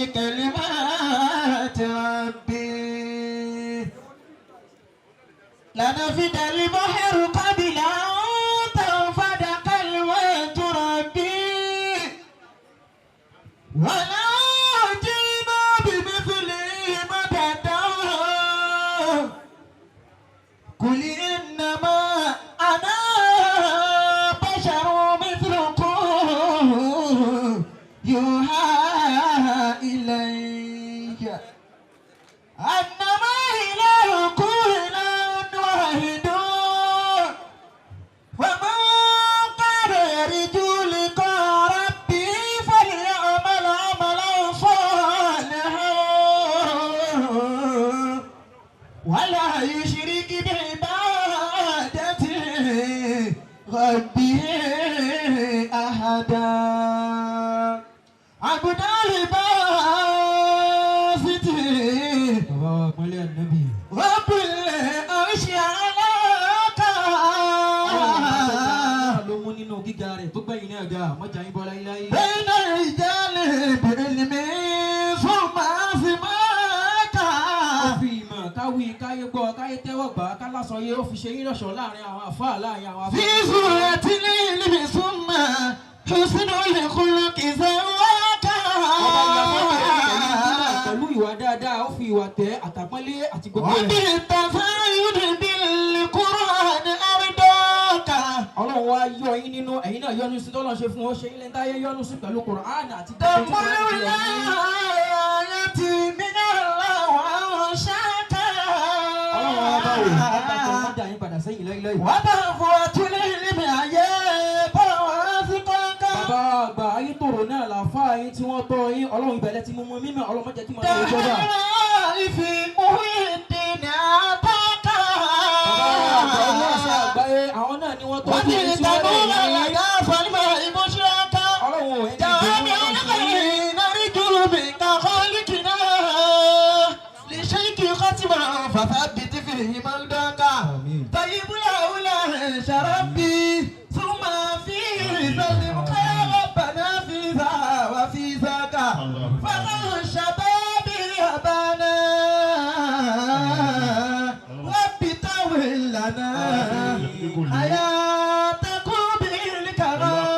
بكلمات ربي لنفد البحر قبل أن تنفد كلمات ربي ولا جئنا بمثله مددا قل إنما أنا بشر مثلكم يوحى إلي أنما إلهكم إله واحد ومن كان يرجو لقاء ربه فليعمل عملا صالحا ولا يشرك بعبادة ربه أحدا عبد الباسط رب العرش علاك بين الرجال بعلم ثم سماك في سورة العلم ثم حسن الخلق زواك pẹ̀lú ìwà dáadáa ó fi ìwà tẹ́ àtàpọ́nlé àti gbogbo rẹ̀. وبالتفاعل بالقرآن أرضاك Ọlọ́run wá yọ yín nínú ẹ̀yin náà yọ́nú sí tọ́lọ́ ṣe fún ọ ṣe ilé táyé yọ́nú sí pẹ̀lú Kùránì àti تقول الآيات من الله وأنشاك Ọlọ́run wá bá wò látàkùn ọmọdé àyín padà sẹ́yìn lẹ́yìn. وبفوة العلم عيب وأثقاك Bàbá àgbà ayé tòrò náà làáfàá yín tí wọ́n tọ́ yín Ọlọ́run ìbẹ̀lẹ̀ tí mo mọ mímọ́ Ọlọ́run má jẹ́ kí mo lọ ìjọba. تهرى في محيط أعطاك Bàbá àgbà ilé ẹ̀sẹ̀ àgbáyé àwọn náà ni wọ́n tọ́ sí ومن tí wọ́n lè تقول yín. لك فالماء بشراك Ọlọ́run ẹ̀ ti جامع gbé الخير نرجو منك خالقنا لشيك ختما فثبت فيه ملداك طيب الأولى شربي ثم في سلمك ربنا في ذا وفي ذاك فخر الشباب أبانا رب طول لنا حياتكم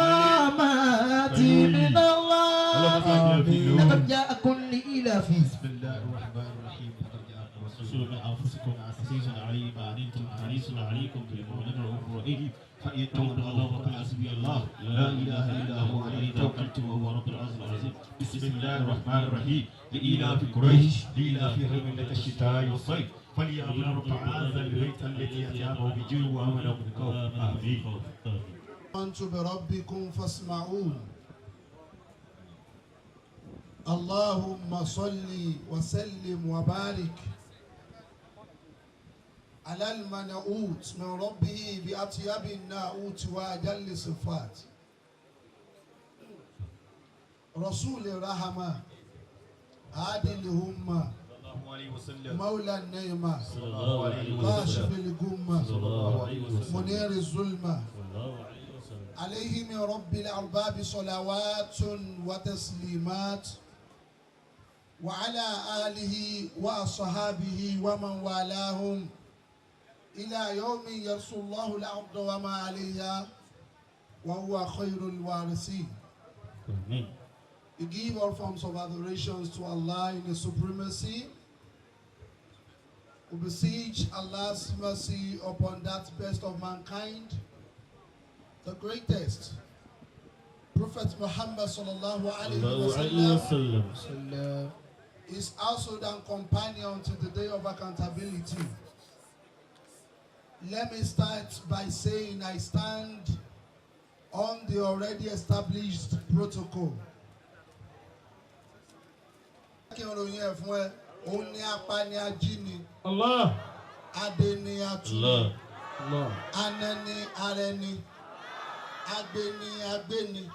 بالكرامات من الله لقد جاءكم لإلاف بسم الله الرحمن الرحيم لقد جاءكم رسول من انفسكم عزيز عليم ما عنتم حريص عليكم بالمؤمنين رؤوف رحيم فان تولوا فقل حسبي الله لا اله الا هو عليه توكلت وهو رب العرش العظيم بسم الله الرحمن الرحيم لإيلاف قريش لإيلافهم ليلة الشتاء والصيف فليعبدوا رب هذا البيت الذي أتيامه بجوع وآمنه من خوف آمين. آمنت بربكم فاسمعون اللهم صل وسلم وبارك على المنعوت من ربه بأطيب الناؤوت وأجل الصفات رسول الرحمة هادي الأمة مولى النعمة كاشف الغمة منير الظلمة عليه من رب الأرباب صلوات وتسليمات وعلى آله وأصحابه ومن والاهم إلى يوم يرث الله الأرض وما عليها وهو خير الوارثين. We give all forms of adorations to Allah in His supremacy. We beseech Allah's mercy upon that best of mankind, the greatest, Prophet Muhammad sallallahu alaihi wasallam, his household and companion to the day of accountability. Let me start by saying I stand on the already established protocol. Allah. Adeni atu. Allah. Anani areni. Agbeni agbeni.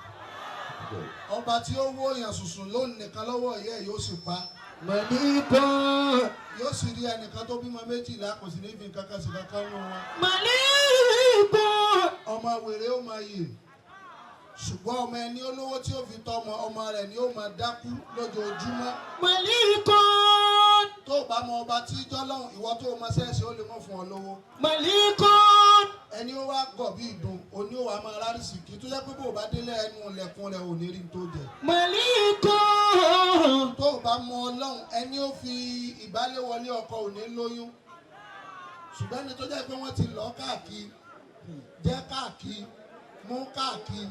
Ọba tí ó wó èèyàn sùsùn lónìí nìkan lọ́wọ́ ìyá ẹ̀ yóò sì pa. Màlíkọ̀. Yóò sì rí ẹnìkan tó bímọ 12 kò sì ní fi nǹkan kan sí kankan nù wọn. Màlíkọ̀. Ọmọ wèrè ó máa yè. ṣùgbọ́n ọmọ ẹni olówó tí ó fi tọ́ ọmọ rẹ̀ ni ó máa dákú lójoojúmọ́. Malikun. tó o bá mọ ọba tí jọ́lọ́hún ìwọ tó o mọ sẹ́ẹ̀sì ó lè mọ̀ fún ọ lówó. Malikun. ẹni ó wá gọ̀ bí ìdun òní ó wà máa rárísì kí tó yẹ pé bó o bá délé ẹnu ilẹ̀kùn rẹ̀ ò ní rí tó jẹ. Malikun. tó o bá mọ ọlọ́run ẹni ó fi ìbálẹ̀wọlé ọkọ ò ní lóyún ṣùgbọ́n ẹni tó jẹ́ pé wọ́n ti lọ káàkiri jẹ́ káàkiri mú káàkiri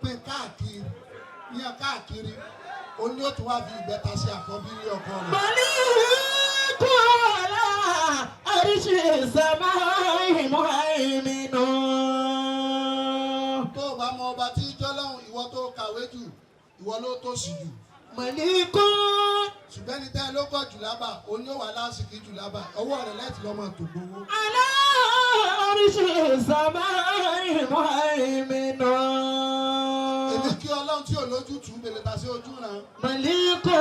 pín káàkiri yàn káàkiri ó ní ó tún wá fi ìbẹ́ta sí àkọ́bí ilé ọkọ rẹ̀. Malikun ala arishi samai muhaiminun. tó o bá mọ ọba tí jọ́lọ́hún ìwọ tó kàwé jù ìwọ ló tó sì jù. Malikun ṣùgbọ́n ẹni tẹ́ ẹ ló kọ́ jù lábà ó ní ó wà lásìkò jù lábà ọwọ́ rẹ̀ láti lọ́mọ tó gbowó. ala arishi samai muhaiminun. èmi kí ọlọ́run tí ò lójútùú bèlè tà sí ojú ràn. Malikun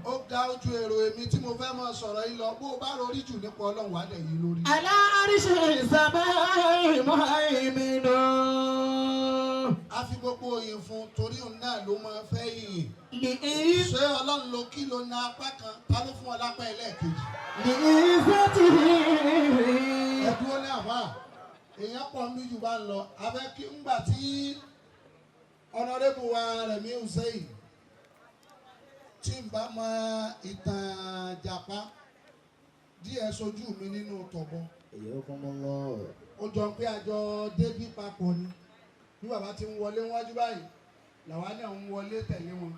ó ga ojú èrò èmi tí mo fẹ́ mọ sọ̀rọ̀ yìí lọ bó o bá rorí jù nípa ọlọ́run wà dẹ̀ yìí lórí. ala arishi samai muhaiminun. a fi gbogbo òyìn fún torí òun náà ló máa fẹ́ yìnyín. Li'if ṣé ọlọ́run ló kí ló na apá kan ta ló fún ọ lápá ẹlẹ́ẹ̀kejì. li'ifatihi. ẹ̀dúró ní àbá èèyàn pọ̀ mí jù bá ń lọ abẹ́ kí ńgbà tí ọ̀nàrẹ́bù wa Rẹ̀mí Hùsẹ́yìn tí n bá mọ ìtàn Ìjàpá díẹ̀ sojú mi nínú tọ̀bọ̀ ó jọ pé àjọ débí papọ̀ ni bí bàbá ti ń wọlé wájú báyìí làwa náà ń wọlé tẹ̀lé wọn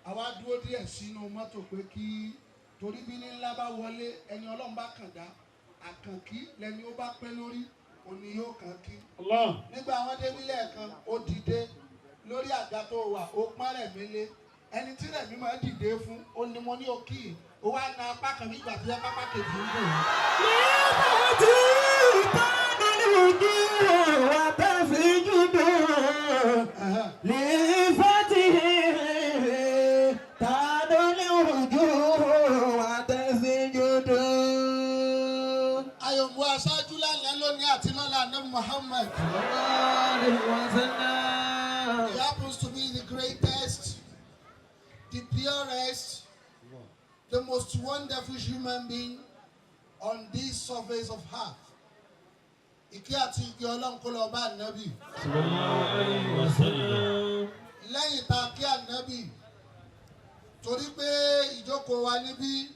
àwa dúró díẹ̀ sínú mọ́tò pé kí torí bí ní ńlá bá wọlé ẹni Ọlọ́run bá kàn dá àkànkí lẹni ó bá pẹ́ lórí òní yóò kàn kí. nígbà àwọn débí lẹ́ẹ̀kan ó dìde lórí àga tó wà ó pọ́n Rẹ̀mí lé ẹni tí Rẹ̀mí máa dìde fún ó ní mo ní òkì ó wá na apá kan nígbà tí apá kejì ń bò wá. ayọ̀mú aṣáájú lálẹ́ lónìí àti lọ́la ní Muhammad. He happens to be the greatest, the purest, the most wonderful human being on this surface of earth. Ìkẹ́ àti ìkẹ́ Ọlọ́run kó lọ bá ànábì. Lẹ́yìn tá a kí ànábì, torí pé ìjókòó wa níbí,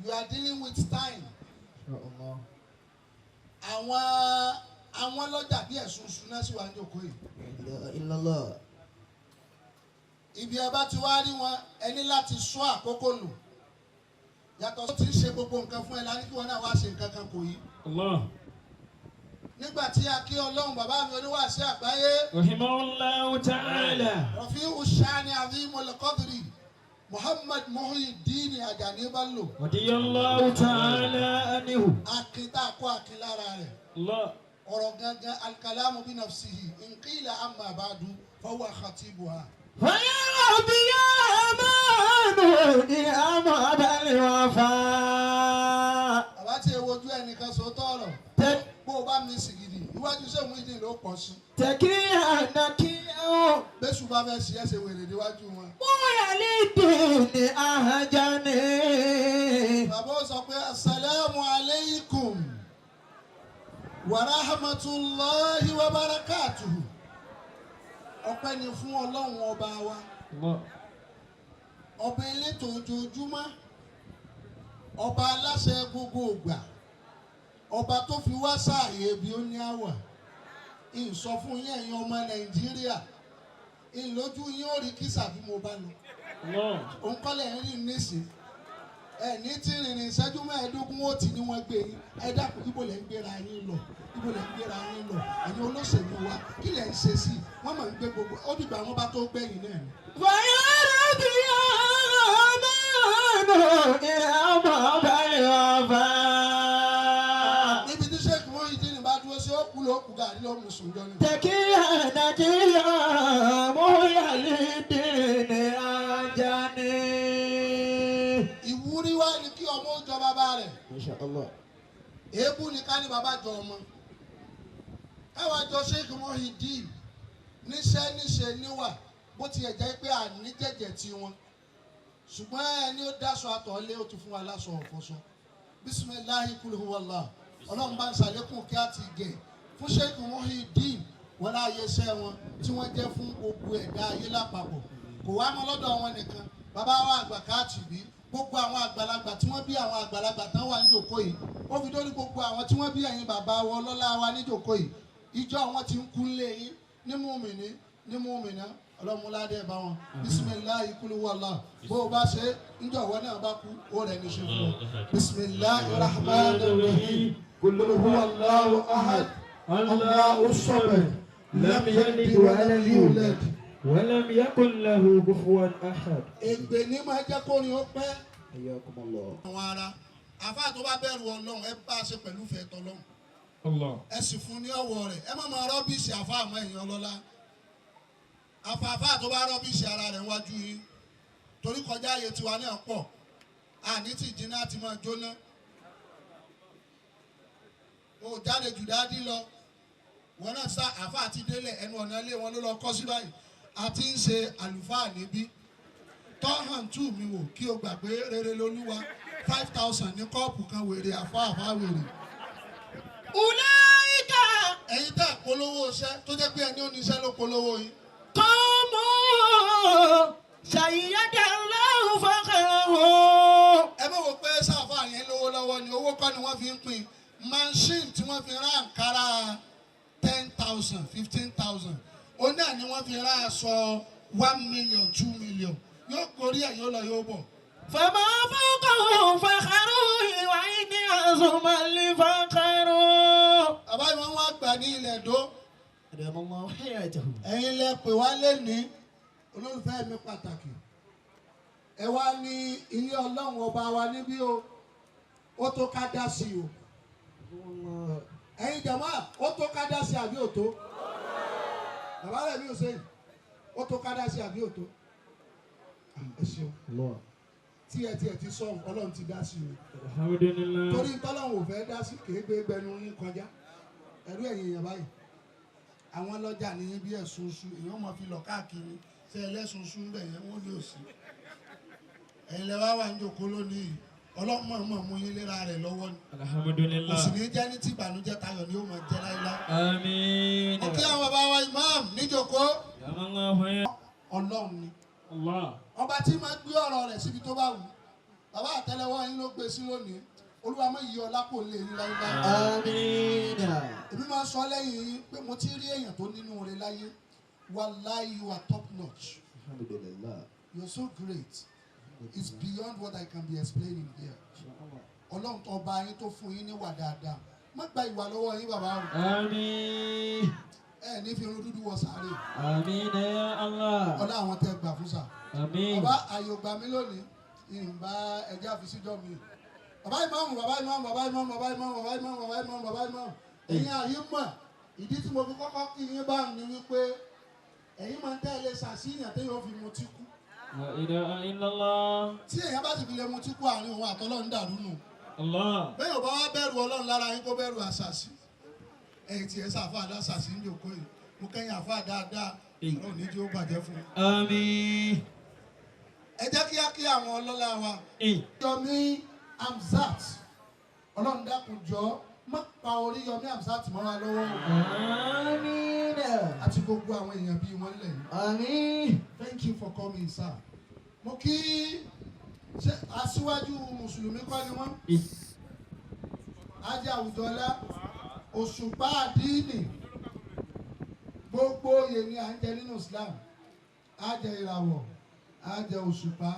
you are dealing with time. Àwọn lọ́jà bí ẹ̀sùn ṣúná sí wa ń jókòó yìí. Ibi ẹ bá ti wá rí wọn ẹni láti sọ àkókò lò. Yàtọ̀ tó ti ń ṣe gbogbo nǹkan fún ẹ lání kí wọn náà wá ṣe nǹkan kan kò yí. Nígbà tí a kí Ọlọ́run bàbá mi oníwàásí àgbáyé. Rahimahullahu ta'ala. Rafi'u Shani Azimul Qadri Muhammad Muhyiddin Ajani Bello. Radiyallahu ta'ala anhu. Akita kó akin lára rẹ̀. Ọ̀rọ̀ gangan al-kalamu bi nafsihi in qila amma ba'du fahuwa khatibuha. Faya Rabbi ya amanu ni amabali wafa. Bàbá tí ewojú ẹnìkan sọ tọrọ. Bó o bá mi sìgìdì iwájú ṣé òun ìdí ló pọ̀ sí. Tẹ̀kíyà nàkíyà. Bẹ́sù bá fẹ́ ṣe ẹsẹ̀ wèrè níwájú wọn. Bóyá lédè ní Ajani. Bàbá ó sọ pé asalaamu aleykum wa rahmatulahi wa barakatuhu. Ọpẹ́ ni fún Ọlọ́run ọba wa. Ọba elétò ojoojúmọ́. Ọba aláṣẹ gbogbo ògbà. Ọba tó fi wá sáàyè bí ó ní àwà. Ìsọ fún yín ẹ̀yin ọmọ Nàìjíríà. Ìlójú yín ó rí kísà bí mo bá lọ. Òun kọ́lẹ̀ ń rí nísìn. Ní tí rìnrìn ìṣẹ́jú mẹ́ẹ̀ẹ́dógún ó ti ní wọ́n gbé yín. Ẹ dákun ibo lẹ̀ ń gbéra yín lọ. Ibo lẹ̀ ń gbéra yín lọ. Ẹ̀yin olóṣèlú wa kí lẹ̀ ń ṣe sí? Wọ́n máa ń gbé gbogbo. Ó dìgbà wọn bá tó gbẹ̀yìn náà ni. Faya Rabbi ya amanu ni amabali wafa. Níbi tí Sheikh Muhyiddin bá dúró sí ó kú ló kú gàrí ló mú sùn jọ ni. Tẹ̀kíyà nàkíyà. Bóyá lédè ní Ajani. Ìwúrí wá ní kí ọmọ ó jọ bàbá rẹ̀. Insha Allah. Èébú ni ká ní bàbá jọ ọmọ. Káwa jọ Sheikh Muhyiddin. níṣẹ́ níwà bó tiẹ̀ jẹ́ pé àní jẹ̀jẹ̀ tí wọn ṣùgbọ́n ẹni ó dáṣọ àtọ̀ọ́lé ó tún fún wa láṣọ ọ̀fọ̀ṣọ bisimilahi kul huwallah ọlọ́run bá ń ṣàlékún kí á ti gẹ̀ fún Sheikh Muhyiddin wọlé ayé iṣẹ́ wọn tí wọ́n jẹ́ fún gbogbo ẹ̀dá ayé lápapọ̀ kò wá mọ́ lọ́dọ̀ wọn nìkan bàbá wa àgbà káàtì bí gbogbo àwọn àgbàlagbà tí wọ́n bí àwọn àgbàlagbà tán wà níjòkó yìí ó fi dórí gbogbo àwọn tí wọ́n bí ẹ̀yin bàbá wọn ọlọ́lá wa níjòkó yìí ìjọ wọn ti ń kú lé yín ní mùmìnà ọlọ́múládé bá wọn bisimilahi kul huwallah bó o bá ṣe ń jọ̀wọ́ náà bá kú ó rẹ̀ ní ṣe fún ọ bisimilahi rahmanir rahim kul huwallahu ahad allahu samad lam yalid wa lam yulad wa lam yakun lahu kufuwan ahad. ègbè ní máa jẹ́ kó ní ó pẹ́. Hayyakumullah. àwọn ará àfáà tó bá bẹ̀rù ọlọ́run ẹ bá a ṣe pẹ̀lú fẹ́ tọ́lọ́run Allah. ẹ sì fún ní ọwọ́ rẹ̀ ẹ má máa rọ́bìṣì àfáà mọ́ èèyàn ọlọ́lá àfààfáà tó bá rọ́bìṣì ara rẹ̀ wájú yín torí kọjá ààyè tiwa náà pọ̀ àní tí ìjìnà ti máa jóná o jáde jù dáadí lọ wọn náà sá àfáà ti délẹ̀ ẹnu ọ̀nà ilé wọn ló lọ kọ́ sí báyìí àti ń ṣe àlùfáà níbí tọ́hàn tù mí wò kí o gbà pé rere lolúwa 5,000 ní kọ́ọ̀pù kan wèrè àfáàfáà wèrè. Ulaika ẹ̀yin tẹ́ polówó iṣẹ́ tó jẹ́ pé ẹni ó ní iṣẹ́ ló polówó yín. qawmu sayyadallahu fakhrahu. ẹ bá wò pé sáfà yẹn lówó lọ́wọ́ ni owó kọ́ ni wọ́n fi ń pín machine tí wọ́n fi rán àǹkárá 10,000 15,000 òun náà ni wọ́n fi rán aṣọ 1 million 2 million yóò gorí ẹ̀ yóò lọ yóò bọ̀. فما فوقه فخره وإن عظم الفخر. bàbá yìí wọ́n wá gbà ní ilẹ̀ dó. أدام الله حياته. ẹ̀yin lẹ pè wá lẹ́ni olólùfẹ́ mi pàtàkì ẹ wá ní ilé ọlọ́run ọba wa níbí o ó tó ká dá sí o ẹ̀yin jàmáà ó tó ká dá sí àbí òtó bàbá rẹ̀ mi ò sẹ́yìn ó tó ká dá sí àbí òtó ẹ ṣeun tí ẹ ti sọ ọlọ́run ti dá sí o Alhamdulillah. torí tọ́lọ́run ò fẹ́ dá sí kéégbé gbẹnu yín kọjá ẹ̀rú ẹ̀yìn èèyàn báyìí àwọn lọ́jà ní bí ẹ̀sùn oṣù èèyàn máa fi lọ káàkiri ṣe ẹlẹ́sùn oṣù bẹ̀ yẹn wọ́n lè sí ẹ̀yin lẹ́wà wà ń jòkó lónìí ọlọ́mọ mú yín léra rẹ̀ lọ́wọ́ ni kò Alhamdulillah. sì ní jẹ́ ní tí ìbànújẹ́ tayọ̀ ni ó máa jẹ́ láíláí. Àmín. mo kí àwọn bàbá wa imam níjòkó Yamallahu ya ọlọ́run ni Allah. ọba tí máa gbé ọ̀rọ̀ rẹ̀ síbi tó bá wù bàbá àtẹ́lẹwọ́ yín ló gbé sí lónìí olúwa má yí ọlá kò lè yín láíláí. آمين. èmi máa ń sọ lẹ́yìn yín pé mo ti rí èèyàn tó nínú rẹ̀ láyé wallahi you are top notch. Alhamdulillah. You are so great. It's beyond what I can be explaining here. Ọlọ́run tó bá yín tó fún yín níwà dáadáa. Má gba ìwà lọ́wọ́ yín bàbá o. Àmín. Ẹ ní fi irun dúdú wọ sàárè. Àmín ya Allah. Ọlá àwọn tẹ́ gbà fún sà. Àmín. Bàbá àyò gbà mí lónìí. Ìyìnbá ẹjẹ́ àfisíjọ́ mi. Bàbá ìmáàmù, bàbá ìmáàmù, bàbá ìmáàmù, bàbá ìmáàmù, bàbá ìmáàmù, bàbá ìmáàmù, bàbá ìmáàmù. Ẹ̀yin àyè mọ̀. Ìdí tí mo fi kọ́kọ́ kí yín bá mi wípé ẹ̀yin máa ń tẹ̀lé sàṣìyàn téèyàn fi mutí kú. La ilaha illallah. Tí èèyàn bá sì fi lè mutí kú àárín òun àtọ́lọ́run dàrú nù. Allah. bẹ́ẹ̀ ò bá wá bẹ̀rù ọlọ́run lára yín kó bẹ̀rù àṣàṣì ẹ̀yìn tí ẹ sàfà àṣàṣì ń jòkó yìí mo kẹ́yìn àfà dáadáa ọlọ́run ní jẹ́ ó bàjẹ́ fún un. Àmín. ẹ jẹ́ kí àwọn ọlọ́lá wa Yomi Hamzat ọlọ́run dákun jọ má pa orí Yomi Hamzat mọ́ wa lọ́wọ́ آمين. àti gbogbo àwọn èèyàn bíi wọn lẹ̀ yìí. آمين. Thank you for coming sir. mo kí ṣe aṣíwájú mùsùlùmí kọ́ ni wọ́n. Ajé Àwùjọlá òṣùpá àdínì gbogbo oyè ni à ń jẹ nínú Islam ajẹ ìràwọ̀ ajẹ òṣùpá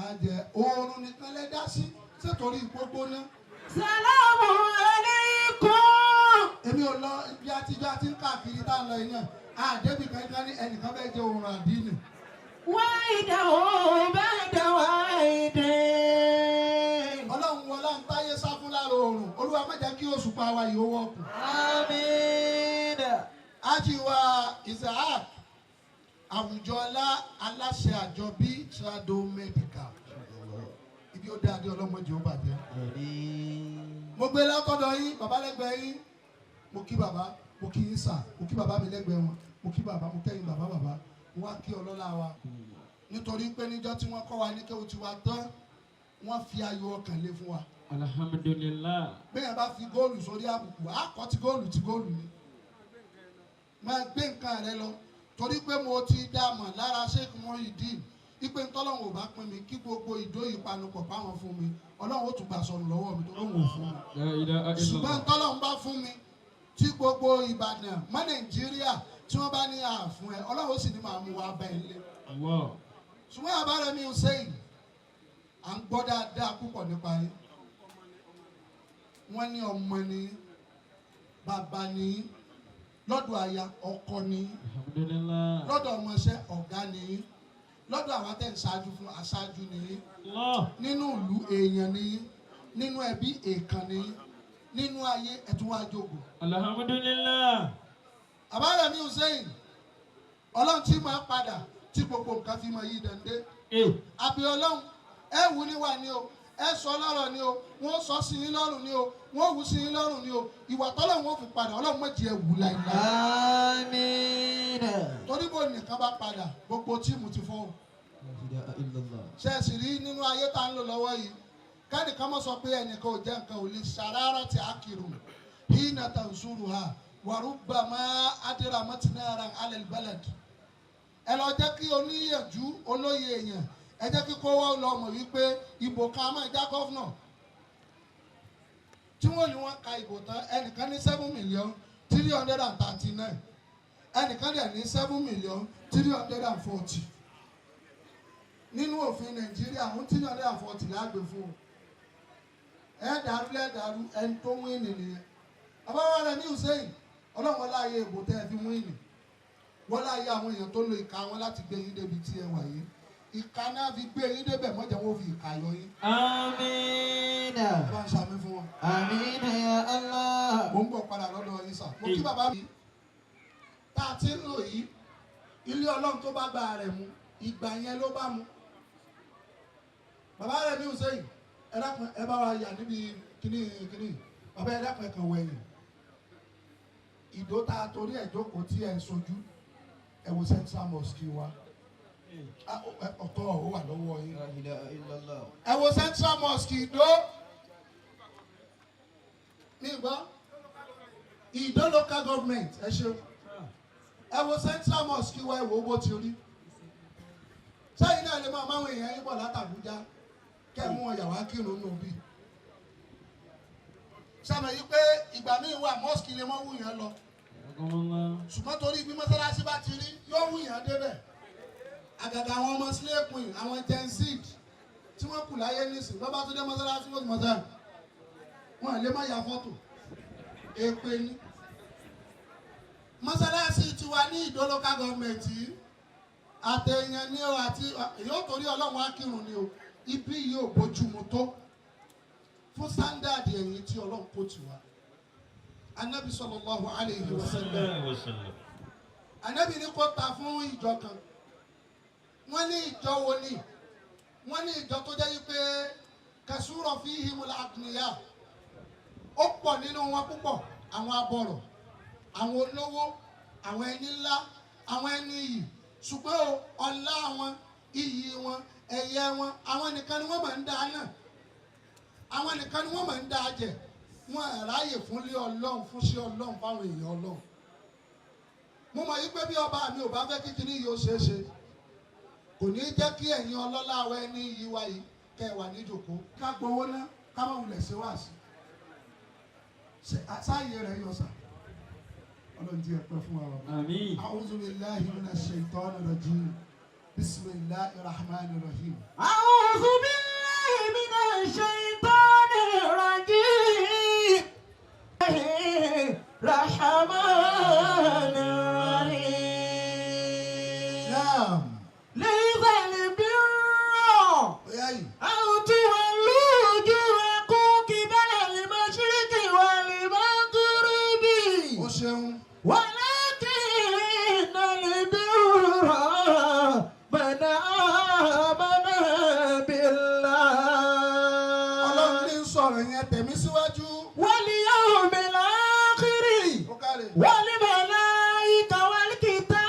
ajẹ oorun nìkan lè dá sí sẹ́tọ̀rí gbogbo náà. سلام عليكم. èmi ò lọ ibi àtijọ́ àti ń káàkiri tá a lọ yìí náà àdébì kankan ní ẹnìkan bẹ́ẹ̀ jẹ oorun àdínì. واحده بعد واحد. Ọlọ́run wọlá ń táyé sá fún lára oòrùn Olúwa má jẹ́ kí òṣùpá wa yìí ó wọ́pọ̀. آمين. Ajiwa Isaac Àwùjọlá aláṣẹ àjọbí Trado Medical ibi ó dáadé ọlọ́mọdé ó bàjẹ́. Mo gbé látọ̀dọ̀ yín bàbá lẹ́gbẹ̀ẹ́ yín mo kí bàbá mo kí yín sà mo kí bàbá mi lẹ́gbẹ̀ẹ́ wọn mo kí bàbá mo kẹ́yìn bàbá mo wá kí ọlọ́lá wa nítorí pé níjọ́ tí wọ́n kọ́ wa ní kéwù tiwa tán wọ́n fi ayọ̀ ọkàn lé fún wa. Alhamdulillah. bẹ́ẹ̀ bá fi góòlù sórí àbùkù àkọ́ ti góòlù ni máa gbé nǹkan rẹ lọ torí pé mo ti dá mọ̀ lára Sheikh Muyideen ipe ntọ́lọ́hún ò bá pín mi kí gbogbo ìdó ìpanupọ̀ páwọn fún mi ọlọ́run ó tún gbà sọnù lọ́wọ́ mi tó lóun ò fún mi ṣùgbọ́n ntọ́lọ́hún bá fún mi tí gbogbo Ìbàdàn mọ́ Nàìjíríà tí wọ́n bá ní àfún ẹ ọlọ́run ó sì ní máa mú wa bá ẹ lé ṣùgbọ́n Àbárẹ̀mí Hussein à ń gbọ́ dáadáa púpọ̀ nípa yín wọ́n ní ọmọ ni bàbá ni lọ́dọ̀ aya ọkọ ni lọ́dọ̀ ọmọọṣẹ́ ọ̀gá ni lọ́dọ̀ àwọn tẹ̀ ń ṣáájú fún aṣáájú ni nínú ìlú èèyàn ni nínú ẹbí èèkàn ni nínú ayé ẹ̀túnwájòkó. Alhamdulillah. Àbárẹ̀mí Hussein ọlọ́run tí máa padà tí gbogbo nǹkan fi máa yí dande. àbí ọlọ́run ẹ wù níwà ni o ẹ sọ lọ́rọ̀ ni o wọ́n sọ sí yín lọ́rùn ni o wọ́n wù sí yín lọ́rùn ni o ìwà tọ́lọ́run ó fi padà ọlọ́run má jẹ́ wù láìláì. Àmín. torí bó nìkan bá padà gbogbo tíìmù ti fọ́ o. ṣe é sì rí nínú ayé tá ń lò lọ́wọ́ yìí kẹ́nìkan mọ̀ sọ pé ẹnìkan ò jẹ́ nǹkan ò lè ṣàrárá ti àkìrù hínà tàǹsùrù ha wàrúbàmá adéramọ́tìnára alẹ́lbẹ́lẹ́d. ẹ lọ jẹ́ kí oníyànjú olóye èèyàn ẹ jẹ́ kí kó wọ́n lọ mọ̀ wípé ìbò kan máa já gọ́fúnà tí wọ́n ní wọ́n ka ìbò tán ẹnìkan ní 7,339,000 ẹnìkan dẹ̀ ní 7,340,000 nínú òfin Nàìjíríà àwọn 340 lágbè fún un ẹ dàrú lẹ́dàrú ẹni tó wíìnì nìyẹn. Àbárẹ̀mí Hussein ọlọ́run láàyè ìbò tẹ́ ẹ fi wíìnì wọ́n láàyè àwọn èèyàn tó lo ìka wọn láti gbé yín débi tí ẹ wà yìí ìka náà fi gbé yín débẹ̀ mọ́jà wọn fi ìka yọ yín. Àmín. ẹ bá ń ṣàmì fún wọn. Àmín ya Allah. mo ń bọ̀ padà lọ́dọ̀ yín sà. mo kí bàbá mi tá a ti ń lò yìí ilé ọlọ́run tó bá gba rẹ̀ mu ìgbà yẹn ló bá mu. Àbárẹ̀mí Hussein ẹ dákun ẹ bá wa yà níbi kíní bàbá ẹ dákun ẹ kàn wẹ̀yìn ìdó tá a torí ẹ̀ jókòó tí ẹ̀ ń sojú ẹ wo Central Mosque wa ọ̀tọ̀ ó wà lọ́wọ́ yín ẹ wo Central Mosque ìdó ní ìgbọ́ ìdó local government ẹ ṣeun ẹ wo Central Mosque wa ẹ wo owó ti rí sẹ́yìn náà lè máa máwọn èèyàn yín bọ̀ látàbújá kẹ́ mú wọn yàwá kírun nù bí sàmì yìí pé ìgbà míì wà mosque lè mọ́ wù yẹn lọ ṣùgbọ́n torí bí mọ́sálásí bá ti rí yóò wù yẹn débẹ̀ àgàgà àwọn ọmọ slave queen àwọn Gen Z tí wọ́n kù láyé nísìn lọ́ba tó dé mọ́sálásí wọ́n ti mọ́sálásí wọn lè má ya fọ́tò èpè ní mọ́sálásí ti wà ní Ìdó local government yìí àtẹ̀yàn ni o àti yóò torí ọlọ́run akírun ni o ibi yóò bójúmu tó fún sándàdì ẹ̀yìn tí ọlọ́run kò tù wá. Ànábì sallallahu alayhi wa sallam Ànábì ní kó ta fún ìjọ kan wọ́n ní ìjọ wo ni wọ́n ní ìjọ tó jẹ́ wípé kasura fihimul aghniya ó pọ̀ nínú wọn púpọ̀ àwọn abọ̀rọ̀ àwọn olówó àwọn ẹni ńlá àwọn ẹni iyì ṣùgbọ́n ọlá wọn iyì wọn ẹ̀yẹ wọn àwọn nìkan ni wọ́n máa ń dá náà àwọn nìkan ni wọ́n máa ń dá jẹ wọn àráyè fún lé ọlọ́run fún sí ọlọ́run fáwọn èèyàn ọlọ́run. mo mọ̀ yí pé bí ọba mi ò bá fẹ́ kí kíní yìí ó ṣeé ṣe kò ní jẹ́ kí ẹ̀yin ọlọ́lá wa ẹni yìí wá yìí kẹ́ ẹ wà níjòkó ká gbowó ná ká má wulẹ̀ ṣe wá sí sáàyè rẹ̀ yọ sà ọlọ́run ti ẹ̀ pẹ́ fún wa wà. Àmín. a'udhu billahi minash shaitanir rajim bismillahir rahmanir rahim. A'udhu billahi minash shaitanir rajim. Rahmanir rahim. Naam. Laysa al-birra Oyayi. an tuwallu wujuhakum qibala al-mashriqi wal-maghribi. O ṣeun. ولكن البر من آمن بالله Ọlọ́run ní sọ̀rọ̀ yẹn tẹ̀mí síwájú. واليوم الآخر Ó káre. والملائكة والكتاب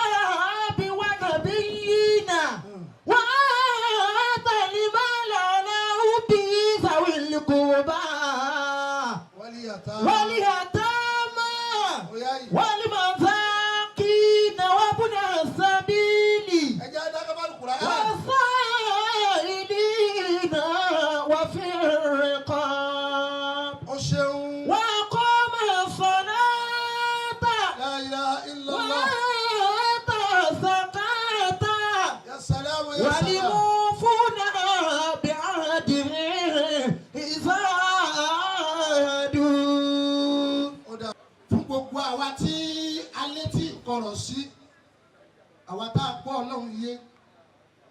Ọlọ́run yé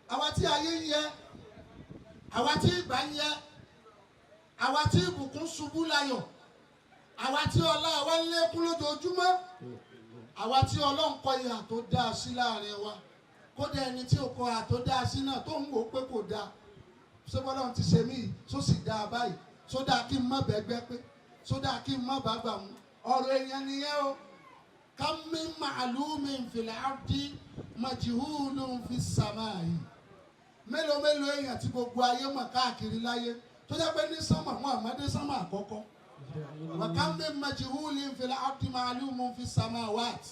àwa tí ayé ń yẹ àwa tí ìgbà ń yẹ àwa tí ìbùkún ṣubú láyọ̀ àwa tí ọlá wa ń lékún lójoojúmọ́ àwa tí Ọlọ́run kọ ìhà tó dáa sí láàrin wa kódà ẹni tí ò kọ ìhà tó dáa sí náà tó ń wò pé kò dáa ṣé bọ́lọ́run ti ṣe mí tó sì dáa báyìí sódà kí n má bẹ́gbẹ́ pé sódà kí n má bá gbà mú ọ̀rọ̀ èèyàn nìyẹn o kam min ma'lumin fil ardi majhulun fis samai mélòó èèyàn tí gbogbo ayé mọ̀ káàkiri láyé tó jẹ́ pé ní sánmà wọn àmọ́dé sánmà àkọ́kọ́ wa kam min majhulin fil ardi ma'lumun fis samawat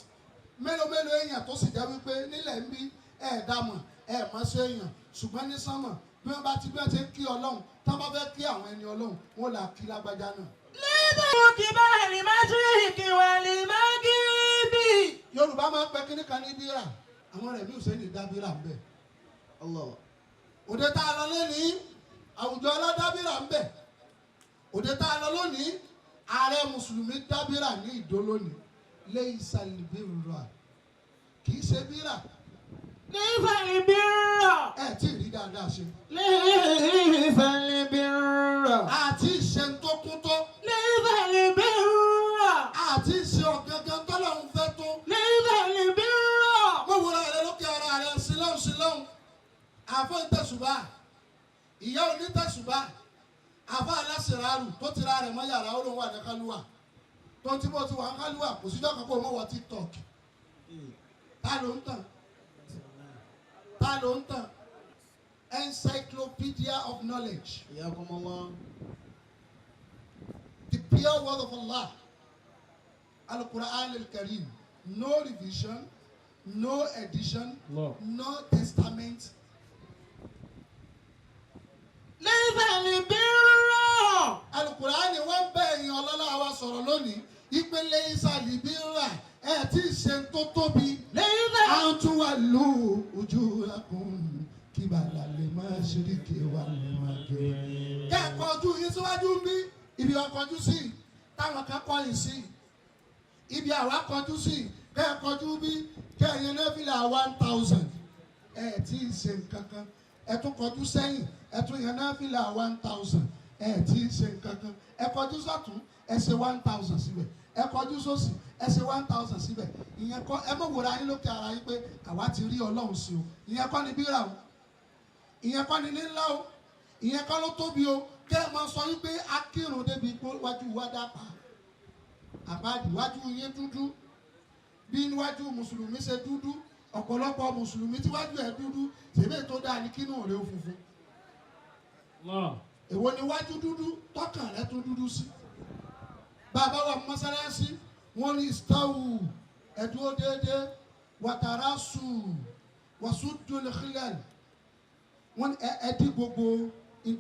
mélòó èèyàn tó sì jẹ́ wípé nílẹ̀ ń bí ẹ̀ẹ́dàmọ̀ ẹ̀ẹ́mọ́sọ èèyàn ṣùgbọ́n ní sánmà bí wọ́n bá ti bí wọ́n ti ń kí Ọlọ́run tí wọ́n bá fẹ́ kí àwọn ẹni Ọlọ́run wọ́n là kí lágbájá náà. lẹ́tọ̀ọ́ kí bá lè má tún kí wà lè má kí bí. Yorùbá máa ń pẹ́ kíní kan ní bírà àwọn rẹ̀ mí ò sẹ́ni dá bírà ń bẹ̀. Òde tá a lọ lónìí àwùjọ ọlọ́dá bírà ń bẹ̀. Òde tá a lọ lónìí ààrẹ mùsùlùmí dá bírà ní Ìdó lónìí lẹ́yìn sàlìbírà kì í ṣe bírà. Lẹ́fẹ̀lì bírà. Ẹ tí ì rí dáadáa ṣe. Lẹ́fẹ̀lì bírà. Àti ìṣe tó kún tó. Lẹ́fẹ̀lì bírà. Àti ìṣe ọ̀gángan tọ́lọ́run fẹ́ tó. Lẹ́fẹ̀lì bírà. Mo wúra rẹ lókè ara rẹ sílọ́hùn. Àfọ̀ ìtẹ̀sùbá. Ìyá onítẹ̀sùbá. Àfọ̀ aláṣẹ̀ráàrù tó ti ra rẹ̀ mọ́ yàrá ó lóun wà ní kálúwà. Tó tí mo ti wà ní kálúwà kò síjọ́ kan kó o mọ̀ wọ TikTok. Ta ló ń tàn? Encyclopedia of knowledge. The pure word of Allah. Al-Quran al-Karim. No revision, no edition, no testament. Lẹ́fẹ̀lì bírà. Al-Quran ni wọ́n bẹ̀ ẹ̀yin ọlọ́lá wa sọ̀rọ̀ lónìí. Ìpele ìsàlì bírà ẹ̀ tí ì ṣe tó tóbi. Lẹ́fẹ̀lì. Àtún wà lù ojú ẹkùn kí bàlá lè má ṣeríkè wà lè má gbé. Kẹ́ẹ̀kọ́ ojú yín síwájú ń bí ibi ọkọ̀jú sí táwọn kan kọ́yìn sí ibi àwa kọjú sí kẹ́ẹ̀kọ́jú bí kẹ́ẹ̀yìn náfìlà 1000 ẹ̀ tí ì ṣe nǹkan kan ẹ̀ tún kọjú sẹ́yìn ẹ̀ tún yẹn náfìlà 1000 ẹ̀ tí ì ṣe nǹkan kan ẹ̀ kọjú sọ́tún ẹ̀ ṣe 1000 síbẹ̀ ẹ̀ kọjú sósì ẹ ṣe 1000 síbẹ̀ ìyẹn kọ́ ẹ mọ̀ wòrán yín lókè ara yín pé àwa ti rí Ọlọ́run sí o ìyẹn kọ́ ni bírà o ìyẹn kọ́ ni nílá o ìyẹn kọ́ ló tóbi o kẹ́ ẹ máa sọ yín pé akírun débi pé wájú wa dápa àbáàdì wájú yín dúdú bí níwájú mùsùlùmí ṣe dúdú ọ̀pọ̀lọpọ̀ mùsùlùmí tí wájú ẹ̀ dúdú ṣèbí tó dáa ní kínú rẹ̀ ó funfun èwo ni wájú dúdú tọkàn rẹ̀ tún dúdú sí bàbá wa mọ́sálásí wọ́n ní istawu ẹ̀dúró déédéé wàtàràsù wàsúdùlẹ̀kílẹ̀ wọ́n ní ẹ̀ẹ́dí gbogbo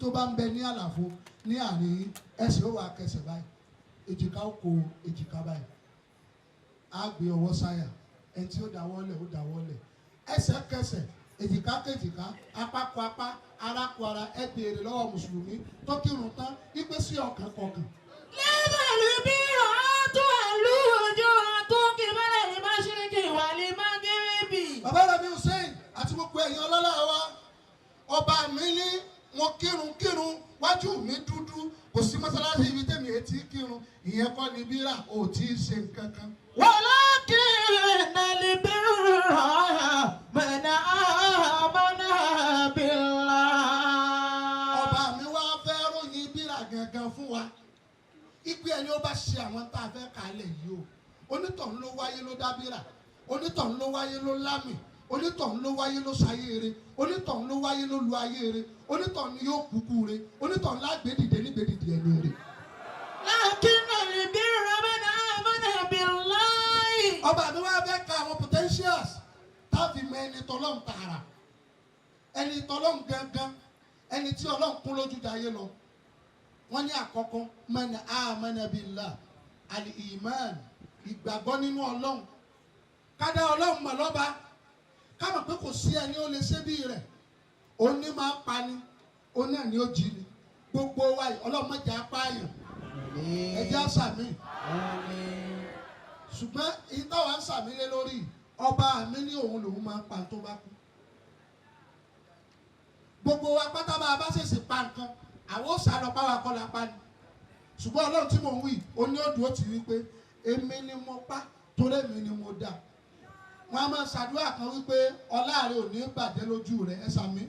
tó bá ń bẹ ní àlàfo ní àárín ẹsẹ̀ ó wà kẹsẹ̀ báyìí èjìká ó kó èjìká báyìí á gbé ọwọ́ sáyà ẹni tí ó dáwọ́lẹ̀ ó dáwọ́lẹ̀ ẹsẹ̀ kẹsẹ̀ èjìká kejìká apá kọ apá ara kọ ara ẹ béèrè lọ́wọ́ mùsùlùmí tó kírun tán ìgbésí ọkàn kọkàn. Lẹ́fẹ̀lì bírà tó àlù ojú tó kí bẹ́lẹ̀ ní má ṣíríkì wà lè má gẹ́rẹ́bì. Bàbá rẹ̀ mi Hussein àti gbogbo ẹ̀yin ọlọ́lá wa ọba mi ní wọn kírun wájú mi dúdú kò sí mọ́sálásí ibi tẹ̀mí etí kírun ìyẹn kọ́ ni bírà ò tí ì ṣe nǹkan kan. ولكن البر من آمن بالله. Ọba mi wá fẹ́ ròyìn bírà gangan fún wa ìpè ẹni ó bá ṣe àwọn tá a fẹ́ kálẹ̀ yìí o onítọ̀hún ló wáyé ló dá bírà onítọ̀hún ló wáyé ló lámì onítọ̀hún ló wáyé ló ṣayé eré onítọ̀hún ló wáyé ló lu ayé eré onítọ̀hún ni yóò kúkú eré onítọ̀hún lágbèdìde nígbèdìde ẹni eré. لكن البر من آمن بالله. Ọba mi wá fẹ́ ka àwọn potentials táàfin mọ ẹni tọ́lọ́hún tààrà ẹni tọ́lọ́hún gangan ẹni tí Ọlọ́hun kún lójú dayé lọ wọ́n ní àkọ́kọ́ man amana billah al-iman ìgbàgbọ́ nínú Ọlọ́hun kádà Ọlọ́hun mọ̀ lọ́ba ká mọ̀ pé kò sí ẹni ó lè ṣe bí rẹ̀ òní máa ń pani òní ẹni ó jí ni gbogbo wa yìí Ọlọ́hun má jẹ́ apáyàn ẹjẹ́ àṣàmì ṣùgbọ́n ìtawà ń sàmì lé lórí ọba mi ní òun lòun máa ń pa tó bá kú gbogbo wa pátá bá a bá ṣèṣì pa nǹkan àwọn ó sá lọ páwa kọ́ la pa ni ṣùgbọ́n ọlọ́run tí mò ń wí ó ní ó dùn ó ti wí pé èmi ni mo pa torí èmi ni mo dá wọn a máa ṣàdúrà kan wípé ọlá rẹ ò ní bàjẹ́ lójú rẹ ẹ sàmí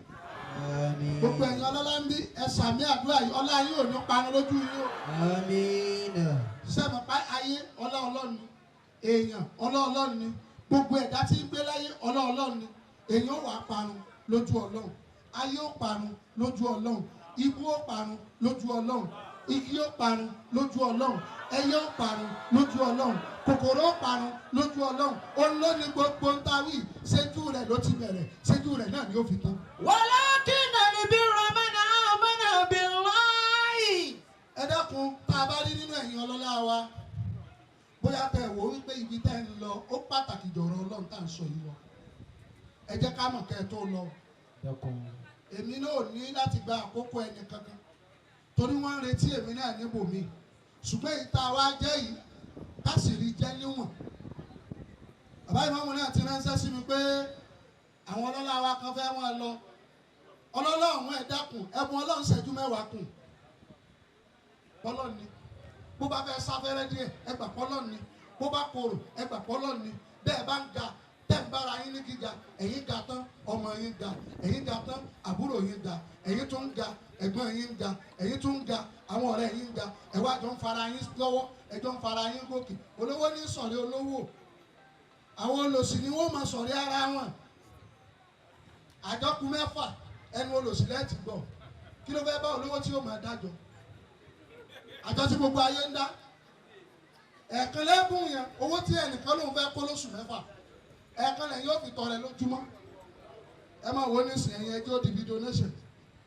gbogbo ẹ̀yin ọlọ́lá ń bí ẹ sàmí àdúrà yìí ọlá yín ò ní parun lójú yín o. sẹ́mi pa ayé ọlá ọlọ́run ni èèyàn ọlá ọlọ́run ni gbogbo ẹ̀dá tí ń gbé láyé ọlá ọlọ́run ni èèyàn ó wà parun lójú ọlọ́run ayé ó parun lójú ọlọ́run ikú ó parun lójú ọlọ́run igi ó parun lójú ọlọ́run ẹyẹ ó parun lójú ọlọ́run kòkòrò ó parun lójú ọlọ́run olóni gbogbo ń tawí ṣẹ́jú rẹ̀ ló ti bẹ̀rẹ̀ ṣẹ́jú rẹ̀ náà ni ó fi tán. walakinna al-birra man amana billahi. ẹ dákun tá a bá rí nínú ẹ̀yin ọlọ́lá wa bóyá tẹ wò wípé ibi tẹ́ ń lọ ó pàtàkì jọ̀rọ̀ ọlọ́run tá à ń sọ yìí lọ ẹ jẹ́ ká mọ̀ kẹ́ ẹ tó lọ èmi náà ò ní láti gba àkókò ẹni kankan torí wọ́n ń retí èmi náà níbòmí ṣùgbọ́n ìta wa jẹ́ yìí káṣírí jẹ́ níwọ̀n bàbá ìmọ̀mù náà ti ránṣẹ́ sí mi pé àwọn ọlọ́lá wa kan fẹ́ wọ́n lọ ọlọ́lá ọ̀hún ẹ̀ dákun ẹ̀bùn ọlọ́run ṣẹ́jú mẹ́wàá kù pọ́lọ́ ni bó bá fẹ́ sáfẹ́rẹ́ díẹ̀ ẹgbà pọ́lọ́ ni bó bá korò ẹgbà pọ́lọ́ ni bẹ́ẹ̀ bá ń ga tẹ́ ń bára yín ní gíga ẹ̀yin ga tán ọmọ yín ga ẹ̀yin ga tán àbúrò yín ga ẹ̀yin tún ń ga ẹ̀gbọ́n yín ń ga ẹ̀yin tún ń ga àwọn ọ̀rẹ́ yín ń ga ẹ̀wá jọ ń fara yín lọ́wọ́ ẹjọ́ ń fara yín gòkè olówó ní sọ̀rí olówó àwọn olòṣì ni wọ́n máa sọ̀rí ara wọn àjọkù mẹ́fà ẹnu olòṣì lẹ́ẹ̀tì gbọ́ kí ló fẹ́ bá olówó tí yóò máa dájọ́ àjọ tí gbogbo ayé ń dá ẹ̀ẹ̀kan lẹ́bùn yẹn owó tí ẹnìkan lòun fẹ́ kó lóṣù mẹ́fà ẹ̀ẹ̀kan lẹ́yìn yóò fi tọrẹ lójúmọ́ ẹ máa wo nísìnyí ẹ̀yìn ẹjọ́ dìbí donation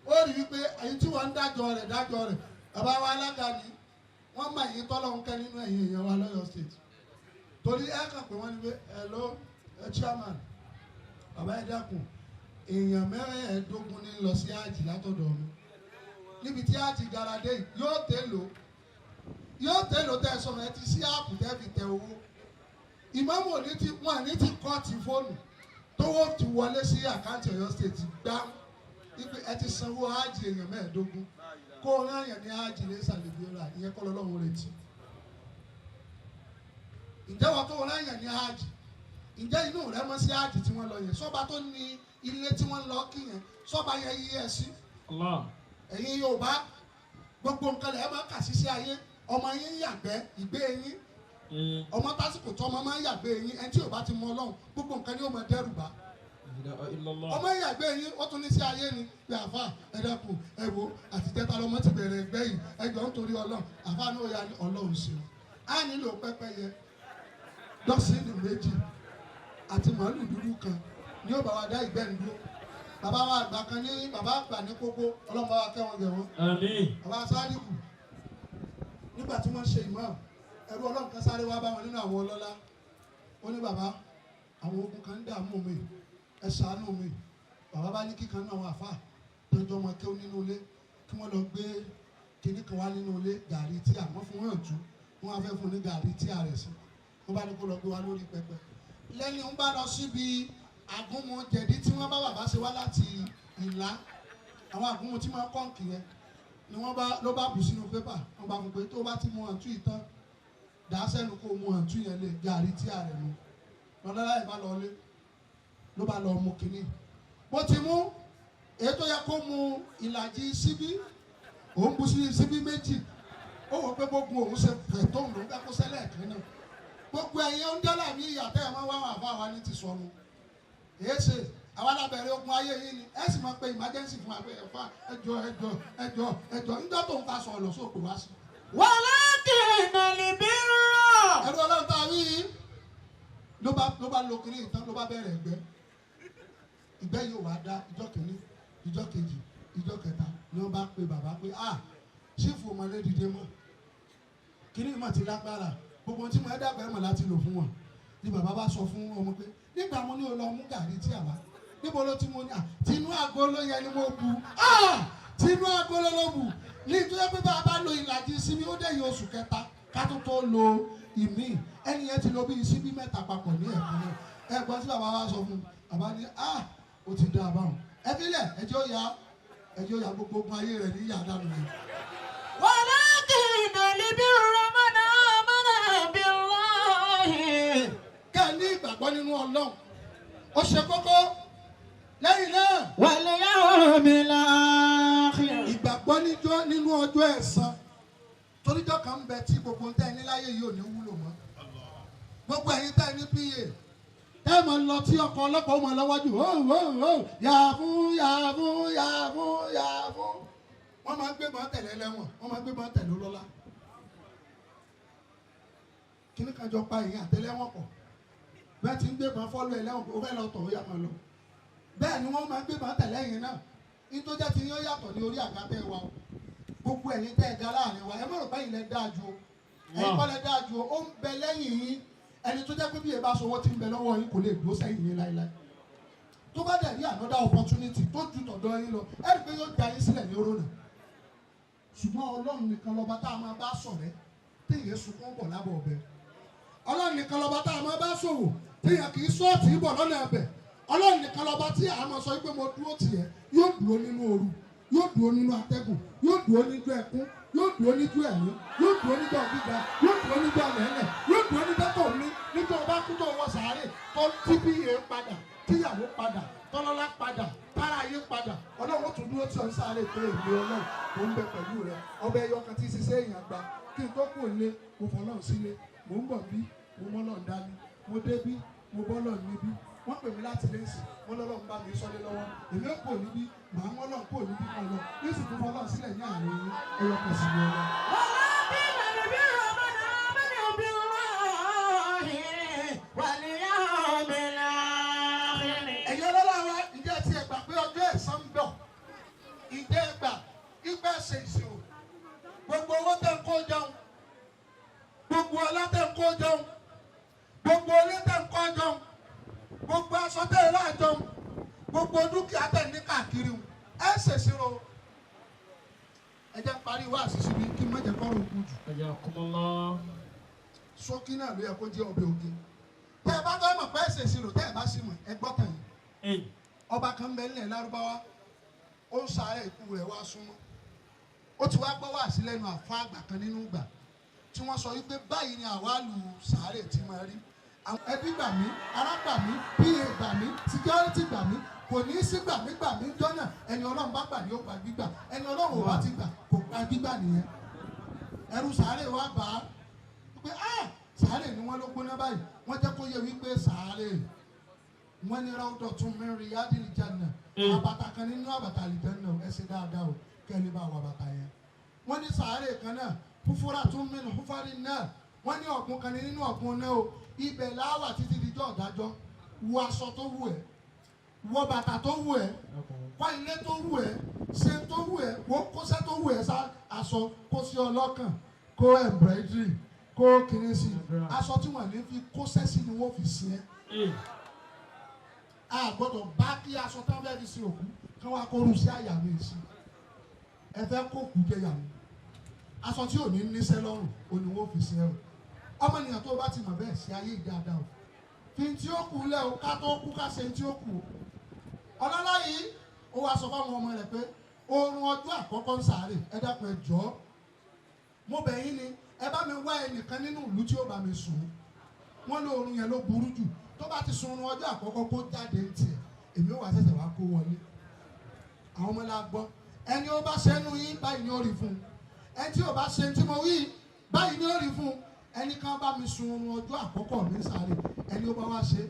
ó rí i pé ẹ̀yin tí wọ́n ń dájọ́ rẹ̀ bàbá wa alága ni wọ́n mọ ẹ̀yin tọ́lọ́ ń kẹ́ nínú ẹ̀yin èèyàn wa lọ́yọ̀ state torí ẹ̀ kàn pé wọ́n ní pé hello chairman bàbá ẹ̀ dákun èèyàn mẹ́rẹ̀ẹ́dógún ní lọ sí àjì látọ̀dọ̀ mi níbi tí àjì garadé yóò tèlò tẹ́ sọ̀rọ̀ ẹ ti sí àpò tẹ́ fi tẹ owó ìmáàmù òní ti wọ́n ní ti kọ́ọ̀tì fóònù tówó ti wọlé sí àkáǹtì Ọ̀yọ́ state gbá ipe ẹ ti sanwó àjì èèyàn mẹ́ẹ̀ẹ́dógún kó o rán yẹn ní àjì lè sàlẹ̀bíọ́lá ìyẹn kọ́ lọ́wọ́ retí ǹjẹ́ wọ́n tó rán yẹn ní àjì ǹjẹ́ inú rẹ mọ́ sí àjì tí wọ́n lọ yẹn sọ́ba tó ní ilé tí wọ́n lọ kí yẹn sọ́ba yẹn yí ẹ sí ẹ̀yin Yorùbá gbogbo nǹkan lẹ́ẹ̀ máa kà sí sí ayé ọmọ yín yàgbẹ́ ìgbé yín ọmọ tásìkò tó ọmọ máa ń yàgbé yín ẹni tí Yorùbá ti mọ Ọlọ́run gbogbo nǹkan ni ó máa dẹ́rù bá ọmọ ìyàgbé yín ó tún ní sí ayé ni pé àfa ẹ̀dẹ́kùn ẹ̀wò àtijẹ́ta lọmọ ti bẹ̀rẹ̀ ẹgbẹ́ yìí ẹjọ́ nítorí Ọlọ́run àfa ní òya ní Ọlọ́run ṣe á nílò pẹ́pẹ́yẹ dọ́sìnì méjì àti màálù dúdú kan ní ó bá wa dá ìgbẹ́ ń dúró bàbá wa àgbà kan ní bàbá àgbà ní kókó Ọlọ́run bá wa kẹ́wọn gẹ̀ wọ́n bàbá Sádíkù nígbà tí wọ́n ṣe ìmọ̀ ẹ̀rú Ọlọ́run kan sáré wá bá wọn nínú àwọn ọlọ́lá ó ní bàbá àwọn ogun kan ń dààmú mi ẹ ṣàánú mi bàbá bá ní kíkan náà wà fà tọjọ́ ọmọ kẹ́wọ́ nínú ilé kí wọ́n lọ gbé kinní kan wá nínú ilé gàrí tí àwọn fún wọn jù wọ́n á fẹ́ fún ní gàrí tí a rẹ̀ sí wọ́n bá ní kó lọ gbé wá lórí pẹpẹ lẹ́yìn ń bá lọ síbi àgúnmu jẹ̀dí tí wọ́n bá bàbá ṣe wá láti Ìlá àwọn àgúnmu tí wọ́n kọ́ǹkì yẹn ni wọ́n bá ló bá bù sínú pépà wọ́n bá fún pé tó bá ti mu àǹtú ìtàn dàá sẹ́nu kó mu àǹtú yẹn lé gàrí tí a rẹ̀ mu lọ́dọ́lá yìí bá lọ lé ló bá lọ mú kínní bó ti mú èyí tó yẹ kó mu ìlàjì síbí òun bu síbí méjì ó wọ pé gbogbo òun ṣe fẹ̀ tóun ló ń fẹ́ kó sẹ́lẹ̀ kan náà gbogbo ẹ̀yin ń dọ́là ní ìyàtọ̀ ẹ̀ máa wá wọn àfa wa ní ti sọnù èyí ṣe àwa lábẹ̀rẹ̀ ogun ayé yìí ni ẹ sì máa pe emergency fún àgbẹ̀ ẹ̀fà ẹjọ́ nígbà tó ń ta sọ̀rọ̀ lọ́sọ̀pọ̀ wá sí. walakinna al-birra. ẹ̀rọ Ọlọ́run tá a rí yìí ló bá lo kiri ìtàn ló bá bẹ̀rẹ̀ ìgbẹ́ yóò wá dá ìjọ kìíní ìjọ kejì ìjọ kẹta ni wọ́n bá pe bàbá pé ṣífù ọmọlé dìde mọ́ kiri ìmọ̀ ti lágbára gbogbo tí mo ẹ́ dàgbà ẹ̀mọ̀ láti lò fún wọn ni bàbá bá sọ fún ọmọ pé nígbà mo ní o lọ mú gàrí tí a wá níbo ló ti mo ní tinú agolo yẹn ni mo bu tinú agolo ló bu ní ìtúyẹ́ pé bá a bá lo ìlàjì síbi ó dẹ̀yìn oṣù kẹta ká tó lo ìmí ẹni yẹn ti lọ bí síbí mẹ́ta papọ̀ ní ẹ̀kọ́ náà ẹ̀gbọ́n tí bàbá wa sọ fún bàbá ní ó ti dá a báwọn ẹbílẹ̀ ẹjọ́ ya ẹjọ́ ya gbogbo ogun ayé rẹ̀ ní yàrá mi. ولكن البر من آمن بالله. Kẹ́ ẹ ní ìgbàgbọ́ nínú Ọlọ́run ó ṣe kókó. Lẹ́yìn náà واليوم الآخر. ìgbàgbọ́ nínú ọjọ́ ẹ̀san. Toríjọ́ kan ń bẹ tí gbogbo ń tẹ́ ẹ ní láyé yìí ò ní wúlò mọ́. Gbogbo ẹ̀yin tẹ́ ẹ ní PA tẹ́ ẹ máa lọ tí ọkọ̀ ọlọ́pàá ó máa lọ́wọ́jú yàfún. Wọ́n máa ń gbé bọ́n tẹ̀lé ẹlẹ́wọ̀n, wọ́n máa ń gbé bọ́n tẹ̀lé ọlọ́lá. Kíní kan jọ pa èyàn àtẹlẹ́wọ̀n pọ̀. Bẹ́ẹ̀ tí ń gbé bọ́n fọ́lú ẹlẹ́wọ̀n ó fẹ́ lọ tọ̀ ó yà máa lọ. Bẹ́ẹ̀ ni wọ́n máa ń gbé bọ́n tẹ̀lé ẹ̀yìn náà. Nítorí tí yóò yàtọ̀ ní orí àgàtẹ́ wa. Gbogbo ẹ̀yin tẹ́ ẹ ga láàrin wa ẹ má rò pé ẹ̀yin lẹ dáa ju o. Ẹ̀yin kọ́ lẹ dáa ju o. Ó ń bẹ lẹ́yìn yín. Ẹni tó jẹ́ pé bí ẹ bá sọ owó tí ń bẹ lọ́wọ́ yín kò lè dúró sẹ́yìn yín láéláé. Tó bá dẹ̀ rí another opportunity tó ju tọ̀dọ̀ yín lọ ẹ rí pé yóò da yín sílẹ̀ ní oró náà. Ṣùgbọ́n Ọlọ́run nìkan lọ́ba tá a máa bá ṣọ̀rẹ́ téèyàn sunkún bọ̀ lábọ̀ ọbẹ̀. Ọlọ́run nìkan lọ́ba tá a máa bá ṣòwò téèyàn kì í sọ́ọ̀tì bọ̀ lọ́nà ẹ̀bẹ̀. Ọlọ́run nìkan lọ́ba tí a máa sọ pé mo dúró tiẹ̀ yóò dúró nínú ooru yóò dúró nínú atẹ́gùn yóò dúró níjú ẹkún yóò dúró níjú ẹ̀mí yóò dúró níjú ọ̀gíga yóò dúró níjú ọ̀lẹ́lẹ̀ yóò dúró níjú tó ní níjú ọba kú tó wọ sàárè tó tí bí yẹn padà tíyàwó padà tọ́lọ́lá padà tára ayé padà Ọlọ́run tún dúró tí ọ̀ ń sáré pé ìlú Ọlọ́run tó ń bẹ pẹ̀lú rẹ̀ ọbẹ̀ ẹyọ kan tí ṣiṣẹ́ èèyàn gba kí n tó kù lé mo fọlọ́run sílé mo ń bọ̀ bí mo mọ́lọ̀ ń dání mo dé bí mo bọ́lọ̀ níbí wọ́n pè mí láti lẹ́sì wọ́n lọ́lọ́run bá mi sọ́lé lọ́wọ́ èmi ó kò níbí màá mọ́lọ̀ kò níbí kan lọ yéṣù tó fọlọ́run sílẹ̀ ní àárín yín ẹyọ kan sì ní ọlọ́. ẹ̀yin ọlọ́lá wa ǹjẹ́ ti ẹ̀gbà pé ọjọ́ ẹ̀san ń bọ̀ ǹjẹ́ ẹ̀gbà ìgbà ṣe ìṣirò gbogbo owó tẹ̀ ń kó jẹun gbogbo ọlá tẹ̀ ń kó jẹun gbogbo ilé tẹ̀ ń kó jẹun gbogbo aṣọ tẹ̀ ń rà jẹun gbogbo dúkìá tẹ̀ ní káàkiri ẹ ṣèṣirò ẹ jẹ́ parí wá àṣìṣe mi kí n má jẹ́ kọ́rọ̀ òkú jù. ẹ̀yà kọ́mọ́lá. Ṣókí náà ló yẹ kó jẹ́ ọbẹ̀ oge tẹ́ ẹ bá fẹ́ mọ̀ pé ẹ ṣèṣirò tẹ́ ẹ bá sì mọ̀ ẹ gbọ́ tàn yín. Ọba kan ń bẹ nílẹ̀ Lárúbáwá ó ń sáré ikú rẹ̀ wá súnmọ́ ó ti wá gbọ́ wá sí lẹ́nu àfa àgbà kan nínú ìgbà tí wọ́n sọ wípé báyìí ni àwálù sáré ti máa rí ẹbí gbà mí ará gbà mí pa gbà mí security gbà mí kò ní í sí gbàmígbàmí jọ́nà ẹni Ọlọ́run bá gbà ní ó gba gbígbà ẹni Ọlọ́run ò bá ti gbà kò gba gbígbà nìyẹn ẹrú sáré wa bá a pé sáré ni wọ́n ló gbóná báyìí wọ́n jẹ́ kó yẹ wípé sáré wọ́n ní ráúdọ̀ tún mẹ́rin yádìí ìjànà àbàtà kan nínú àbàtà àlìjẹ́nà ẹ ṣe dáadáa o kẹ́lẹ́ bá wà bàtà yẹn wọ́n ní sáré kan náà fúfúrà tún mẹ́rin fúfárí náà wọ́n ní ọ̀gbun kan nínú ọ̀gbun náà o ibẹ̀ láwà títí dijọ́ ọ̀dájọ́ wọ aṣọ tó wù ẹ́ wọ bàtà tó wù ẹ́ wọ ilé tó wù ẹ́ ṣe tó wù ẹ́ wọ kóṣẹ́ tó wù ẹ́ sá aṣọ kó sí ọlọ́kàn kó embroidery kó kiri sí aṣọ tí wọ́n ní fi kóṣẹ́ sí ni wọ́n fi sí ẹ́ a gbọ́dọ̀ bá kí aṣọ tán fẹ́ẹ́ fi sí òkú kí wọ́n á kó rú sí àyà mi sí ẹ fẹ́ kó kú jẹyàwó aṣọ tí ò ní níṣẹ́ lọ́rùn ò ní wọ́n fi sí ẹ o ọmọnìyàn tó bá ti mọ̀ bẹ́ẹ̀ sí ayé ìdáadáa o fi tí ó kù lẹ́ o ká tó kú ká ṣe tí ó kù o ọlọ́lá yìí ó wá sọ fáwọn ọmọ rẹ̀ pé oorun ọjọ́ àkọ́kọ́ ń sáré ẹ dákun ẹ jọ̀ọ́ mo bẹ̀ yín ni ẹ bá mi wá ẹnìkan nínú ìlú tí ó bá mi sùn wọ́n ní oorun yẹn ló burú jù tó bá ti sun oorun ọjọ́ àkọ́kọ́ kó jáde ń tiẹ̀ èmi ó wá ṣẹ̀ṣẹ̀ wá kó wọlé àwọn ọmọ la gbọ́ ẹni ó bá ṣẹ́nu yín báyìí ni ó rí fún un ẹni tí ò bá ṣe tí mo wí báyìí ni ó rí fún un ẹni kan bá mi sun oorun ọjọ́ àkọ́kọ́ mi sáré ẹni ó bá wá ṣe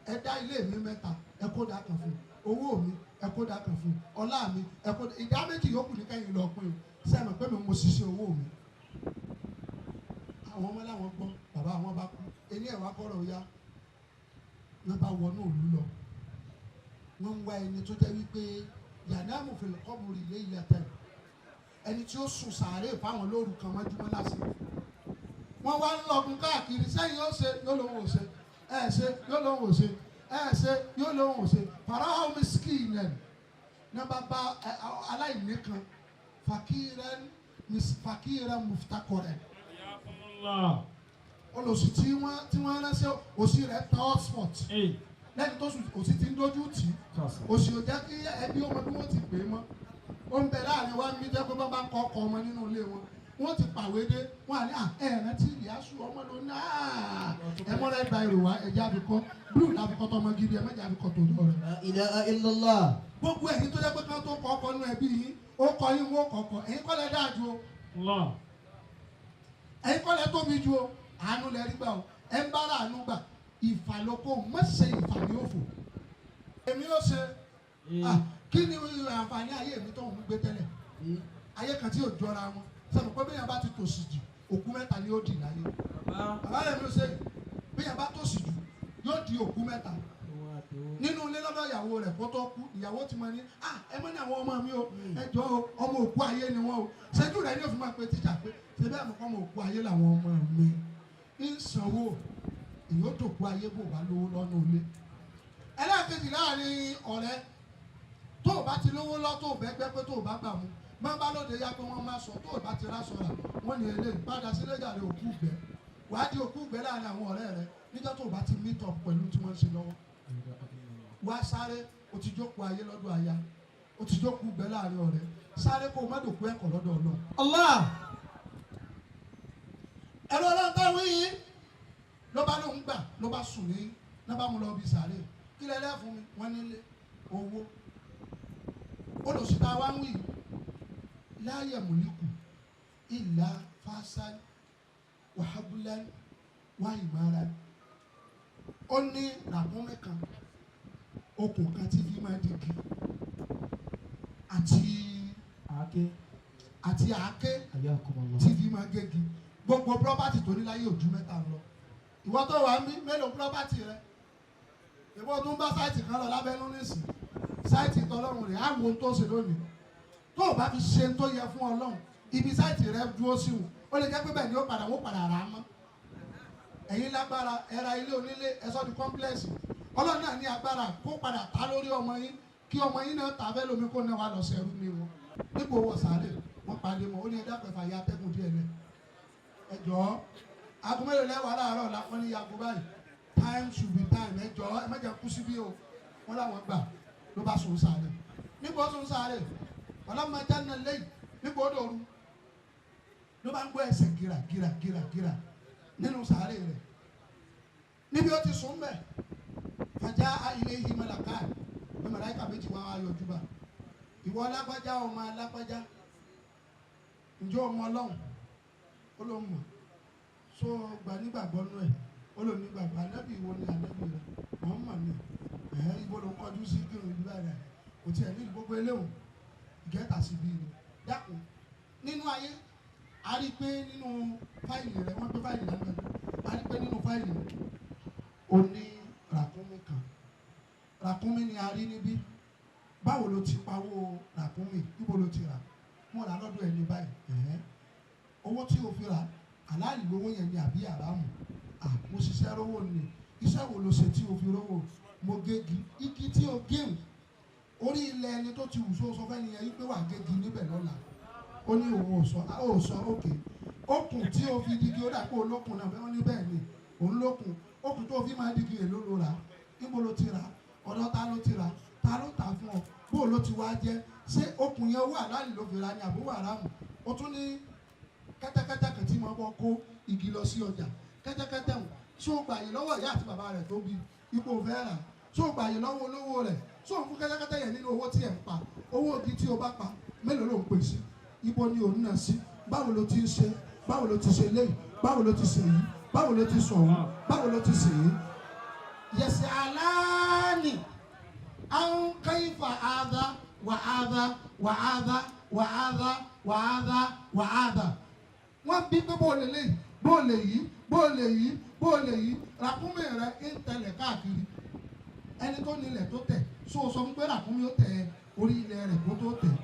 ẹ dá ilé mi mẹ́ta ẹ kó dà kan fún owó mi ẹ kó dà kan fún ọlá mi ẹ kó ìdá méjì yòókù ní kẹ́yìn lọ pín sẹ́mi pé mi mo ṣiṣẹ́ owó mi àwọn ọmọ làwọn gbọ́ bàbá àwọn bá kú ẹni ẹ̀ wá kọ́rọ̀ ya wọ́n bá wọnú òlu lọ wọ́n ń wá ẹni tó jẹ́ wípé yàrá amòfin kọ́bù rí ilé ilẹ̀ tẹ̀ ẹni tí ó sùn sàárè fáwọn lóru kan mọ́júmọ́ lásìkò wọ́n wá ń lọ́gun káàkiri sẹ́yìn ó ṣe yóò lóun ò ṣe ẹ̀ ṣe yóò lóun ò ṣe ẹ̀ ṣe yóò lóun ò ṣe farao miskin nẹ̀ ní bàbá aláìní kan fakiran muftakoran olùsí tí wọ́n ránṣẹ́ òsì rẹ̀ tán hotspot lẹ́yìn tó òsì ti ń dojú tì òsì ò jẹ́ kí ẹbí ọmọ bí wọ́n ti pè é mọ́ ó ń bẹ láàrin wa mi jẹ́ pé bá bá ń kọ́ ọkọ̀ ọmọ nínú ilé wọn wọ́n ti pàwé dé wọ́n á ní ẹ̀rẹ́ tí ìyáṣu ọmọ ló ní ẹ̀mọ́ra ẹ̀gbà èrò wa ẹ̀jẹ̀ àfikọ́ blue láfi kọ́ tọmọ gidi ẹ̀mẹ́jẹ̀ àfikọ́ tó lọ rẹ̀. La ilaha illallah. gbogbo ẹ̀yin tó jẹ́ pé kán tó kọ́ ọkọ̀ nínú ẹbí yín ó kọ́ yín wọ́n kọ̀ọ̀kọ̀ ẹ̀yin kọ́ lẹ dáa ju o ẹ̀yin kọ́ lẹ tóbi ju o àánú lẹ rí gbà o ẹ̀ ń bára àánú gbà ìfàlókò mọ̀ṣẹ̀ ìfàmì òfò èmi ló ṣe kí ni àǹfààní ayé mi tó ń gbé tẹ́lẹ̀ ayé kan tí ò jọra wọn sọ̀rọ̀ pé bẹ́ẹ̀ bá ti tòṣì jù òkú mẹ́ta ni ó di láyé bàbá rẹ̀ ló ṣe bẹ́ẹ̀ bá tòṣì jù yóò di òkú mẹ́ta nínú ilé lọ́dọ̀ ìyàwó rẹ̀ kó tó kú ìyàwó ti mọ ní ẹ mọ́ ní àwọn ọmọ mi o ẹ jọ ọmọ òkú ayé ni wọ́n o ṣẹ́jú rẹ̀ ní òfin máa pe tíjà pé ṣe bẹ́ẹ̀ mọ̀ kọ́ ọmọ òkú ayé làwọn ọmọ mi ń sanwó ìyóò dòkú ayé bò bá lówó lọ́nà ilé ẹlẹ́ẹ̀kejì láàrin ọ̀rẹ́ tó o bá ti lówó lọ́ tó o bẹ́gbẹ́ pé tó o bá gbà mú máa bá lóde yá pé wọ́n máa sọ tó o bá ti rá sọ̀rọ̀ wọ́n ní eléyìí padà sílé jàre òkú gbẹ wàá di òkú gbẹ láàrin àwọn ọ̀rẹ́ rẹ níjọ́ tó o bá ti meet up pẹ̀lú tí wọ́n ń ṣe lọ́wọ́ wá sáré o ti jókòó ayé lọ́dọ̀ aya o ti jókòó gbẹ láàrin ọ̀rẹ́ sáré kó o má dòkú ẹ̀kọ́ lọ́dọ̀ Ọlọ́run. Allah. ẹ̀rọ ọlọ́run táwọn yìí ló bá lóun gbà ló bá sùn ní ló bá mú lọ bí sáré kí lẹ́lẹ́ fún mi wọ́n nílé owó olùsíta wa ń wí láyé mùlíkù ìlà fásán wàhábùlán wáyìmára ó ní ràkúnmí kan okùn kan tí fi máa dìgì àti àáké tí fi máa gégi gbogbo pírọ́pátì tó ní láyé ojú mẹ́ta lọ ìwọ tó wà mí mélòó pírọ́pátì rẹ ìwọ tó ń bá sáìtì kan lọ lábẹ́nú nísìn sáìtì tọlọ́run rẹ̀ á wo tó ṣe lónìí tó o bá fi ṣe tó yẹ fún Ọlọ́run ibi sáìtì rẹ dúró sí wọn ó lè jẹ́ pé bẹ́ẹ̀ ni ó padà wọ́n padà rà á mọ́ ẹ̀yin lágbára ẹ ra ilé onílé ẹ sọ di kọ́ńplẹ́ẹ̀sì Ọlọ́run náà ní agbára kó padà ta lórí ọmọ yín kí ọmọ yín náà tà fẹ́ lómi kó náà wà lọ sẹ́rú ní wọn nípò wọ̀ sáré wọ́n pàdé mọ́ ó ní ẹ̀dá pẹ̀fà ya atẹ́gùn díẹ̀ lẹ̀ ẹ jọ̀ọ́ aago mélòó lẹ́wọ̀ aláàárọ̀ la wọ́n ní yaago báyìí time should be time ẹ jọ̀ọ́ ẹ mẹ́jọ kú síbí o wọ́n làwọn gbà ló bá sùn sáré nígbà ó sùn sáré ọlọ́mọ ẹja náà lẹ́yìn nígbà ó dòru ló bá ń gbọ́ ẹsẹ̀ gírà nínú sáré rẹ̀ níbi ó ti sùn bẹ̀ fàjà ilé yìí mọ̀láká ní mọ̀láká méjì wá yọjú bá ìwọ alágbájá ọmọ alágbájá ǹjẹ́ ọmọ Ọlọ́run ó ló mọ̀ so gbà nígbàgbọ́ nú ẹ̀ ó lò nígbàgbọ́ anábì wo ni anábì rẹ̀ wọ́n mọ̀ ní ibo ló ń kọjú sí kírun ìlú báyìí kò tiẹ̀ ní gbogbo eléwọ̀n ìgẹ́ta sí bí ni dákun nínú ayé a rí pé nínú fáìlì rẹ̀ wọ́n gbé fáìlì lánàá a rí pé nínú fáìlì rẹ̀ ó ní ràkúnmí kan ràkúnmí ni a rí níbí báwo ló ti pawó ràkúnmí ibo ló ti rà mo rà lọ́dọ̀ ẹni báyìí owó tí o fi rà aláàlì lówó yẹn ni àbí àràmù mo ṣiṣẹ́ rówó ni iṣẹ́ wo ló ṣe tí o fi rówó mo gégi igi tí o géun orí ilẹ̀ ẹni tó ti wù sọ fẹ́ nìyẹn yí pé wà gégi níbẹ̀ lọ́la ó ní òun ò sọ òkè okùn tí o fi digi ó dà pé olókùn náà wọ́n ní bẹ́ẹ̀ ni òun lókun okùn tó fi máa digi èlò ló rà níbo ló ti rà ọ̀dọ̀ ta ló ti rà ta ló tà fún ọ bó ló ti wá jẹ́ ṣé okùn yẹn wà láàlì ló fi ra ni àbúrò àràmù ó tún ní kẹ́tẹ́kẹ́tẹ́ kan tí mo bọ́ kó igi lọ sí ọjà kẹ́tẹ́kẹ́tẹ́ wọn ṣó gbà yìí lọ́wọ́ ìyá àti bàbá rẹ̀ tó bí ipò fẹ́ rà ṣó gbà yìí lọ́wọ́ olówó rẹ̀ ṣó ń fún kẹ́tẹ́kẹ́tẹ́ yẹn nínú owó tí ẹ̀ ń pa owó igi tí o bá pa mélòó ló ń pè sí ibo ni òun náà sí báwo ló ti ń ṣe báwo ló ti ṣe léyìí báwo ló ti ṣe yìí báwo ló ti sọ̀rọ̀ báwo ló ti ṣe yìí. yẹsẹ̀ aláàánì àwọn kẹ́yìfà àdá wàhádá wàhádá wàhádá wàhádá wàhádá wọ́n bí pé bó lè léyìí bó lè yìí bó lè yìí bó lè yìí ràkúnmí rẹ̀ ń tẹ̀lẹ̀ káàkiri ẹni tó nílẹ̀ tó tẹ̀ sọ fún pé ràkúnmí ó tẹ̀ orí ilẹ̀ rẹ̀ kó tó tẹ̀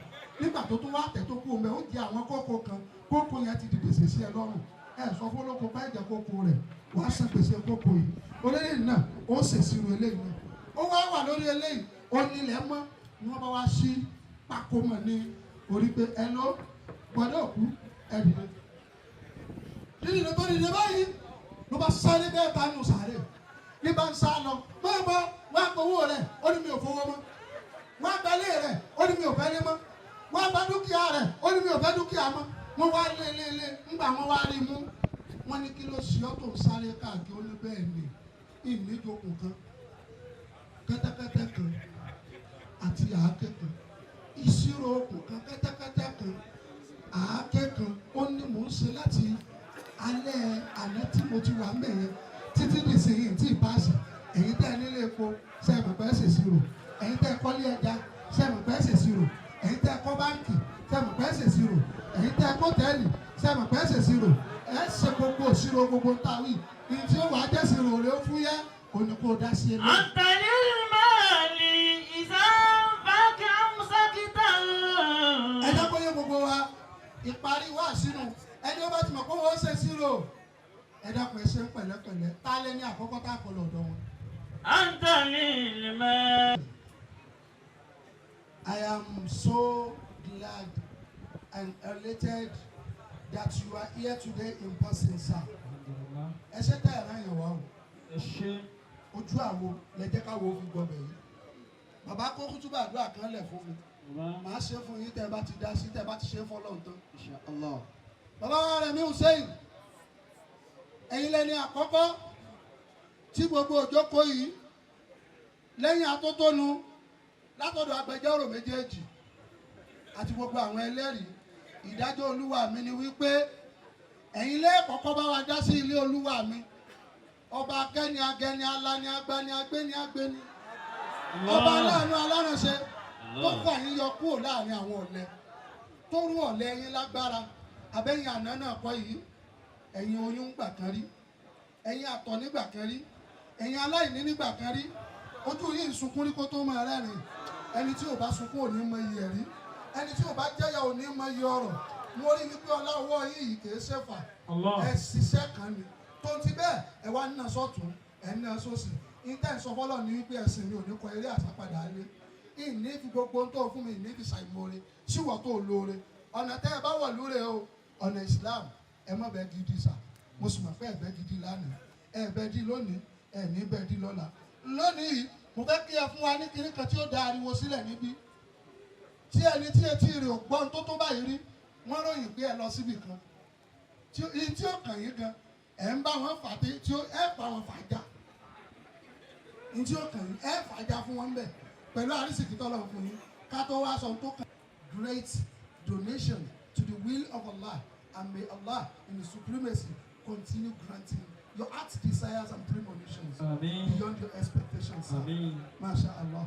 nígbà tó tún wá tẹ̀ tó kú omi ó jẹ àwọn kókó kan kókó yẹn ti dìde sèṣì ẹ lọ́rùn ẹ sọ fún olóko bá ìjà kókó rẹ̀ wàá san gbèsè kókó yìí olóyè náà ó ṣèṣirò eléyìí náà ó wá wà lórí eléyìí ó nílẹ̀ mọ́ ni wọ́n bá wá sí pákó mọ̀ ní orí pé ẹ lọ gbọ́dọ̀ kú ẹ dìde nínú tó dìde báyìí ló bá sáré bẹ́ẹ̀ bá nù sáré ní bá ń sá lọ máa bọ wá gbowó rẹ̀ ó ní mi ò fowó mọ́ wá gbalé rẹ̀ ó ní mi ò fẹ́ lé mọ́ wá bá fẹ́ dúkìá rẹ̀ ó ní mi ò fẹ́ dúkìá mọ́ wọ́n wá lé ńgbà wọ́n wá rí mú wọ́n ní kí ló ṣe ọ́ tó ń sáré káàkiri ó ní bẹ́ẹ̀ ni ìníjókòó kan kẹ́tẹ́kẹ́tẹ́ kan àti àáké kan ìṣirò okùn kan kẹ́tẹ́kẹ́tẹ́ kan àáké kan ó ní mò ń ṣe láti alẹ́ àná tí mo ti wà mẹ́yẹn títí dìsìnyìn tí ì paasi ẹ̀yin tẹ́ ẹ nílé epo sẹ́ẹ̀mù pẹ́ ṣèṣirò ẹ̀yin tẹ́ ẹ kọ́lé ẹja sẹ́ẹ̀mù pẹ́ ṣèṣirò ẹ̀yin tẹ́ ẹ kọ́ báńkì sẹ́ẹ̀mù pẹ́ ṣèṣirò ẹ̀yin tẹ́ ẹ kọ́ tẹ́ẹ̀lì sẹ́ẹ̀mù pẹ́ ṣèṣirò ẹ̀ ṣe gbogbo òṣirò gbogbo táwí ní tí ó wàá jẹ́sìrò rẹ̀ ó fúyẹ́ òní kó dá sí ẹlẹ́. àtàlẹ́ mọ́ọ̀lì ìsànfàkì àmúṣàkìtà. ẹ jẹ́ kó yé gbogbo wa ìparí wà sínú ẹni ó bá ti mọ̀ kó wọ́n ṣe ṣírò ẹ dákun ẹ ṣe ń pẹ̀lẹ́pẹ̀lẹ́ tá lé ní àkọ́kọ́ tá a kọ lọ́dọ̀ wọn. àtàlẹ́ mọ́ọ̀lì. I am so glad and elated that you are here today in person, sir. Ẹ ṣe tẹ́ ẹ̀rọ yẹn wá o. ẹ ṣe. Ojú àwo lẹ jẹ́ ká wo fi gbọ́ bẹ̀ yìí. Bàbá kó kútúbà àdúrà kan lẹ̀ fún mi. Màá ṣe fún yín tẹ́ ẹ bá ti dá sí tẹ́ ẹ bá ti ṣe é fọ́lọ́ tán. Inshallah. Bàbá wa Rẹ̀mí Hussein, ẹ̀yin lẹni àkọ́kọ́ tí gbogbo òjókòó yìí lẹ́yìn atótónu látọ̀dọ̀ agbẹjọ́rò méjèèjì àti gbogbo àwọn ẹlẹ́rìí ìdájọ́ olúwa mi ni wípé ẹ̀yin lé kọ́kọ́ bá wa dá sí ilé olúwa mi ọba akẹ́ni agẹni alani agbani agbéni agbéni ọba aláàánú aláránṣẹ́ tó fà yín yọ kúrò láàrin àwọn ọ̀lẹ tó rú ọ̀lẹ yín lágbára abẹ́yìn àná náà kọ́ yìí ẹ̀yin oyún gbà kan rí ẹ̀yin àtọ̀ nígbà kan rí ẹ̀yin aláìní nígbà kan rí ojú yìí ń sunkún rí kó tó máa rẹ́rìn ẹni tí ò bá sunkún ò ní mọ iyì ẹ̀rí ẹni tí ò bá jẹ́yà ò ní mọ iyì ọ̀rọ̀ mo rí wípé ọlá ọwọ́ yìí kìí ṣèfà ẹ ṣiṣẹ́ kan ni tó ti bẹ́ẹ̀ ẹ wá nínà sọ́tún ẹ nínà sósì ìtẹ́ ìsọfọ́lọ́ ni wípé ẹ̀sìn mi ò ní kọ eré àsápadà alẹ́ ìní fi gbogbo tó fún mi ìní fi ṣàìmọ̀re síwọ̀ tó lóore ọ̀nà tẹ́ ẹ bá wọ̀ lóore o ọ̀nà Islam ẹ mọ̀ bẹ́ẹ̀ gidi sà mo sì mọ̀ pé ẹ bẹ́ẹ̀ gidi lánàá ẹ bẹ́ẹ̀ di lónìí ẹ ní bẹ́ẹ̀ di lọ́la lónìí mo fẹ́ kí ẹ fún wa ní kinní kan tí ó da ariwo sílẹ̀ níbí tí ẹni tí etí rẹ̀ ò gbọ́n tó tó báyìí rí wọ́n ròyìn pé ẹ lọ síbì kan tí ó kàn yín gan ẹ̀ ń bá wọn fà tí ẹ bá wọn fà já tí ó kàn yín ẹ fà já fún wọn bẹ̀ pẹ̀lú àrísìkí tọ́lọ̀ fún yín ká tó wá sọ tó kàn. Great donation to the will of Allah and may Allah in His supremacy continue granting your heart's desires and premonitions beyond your expectations. Masha Allah.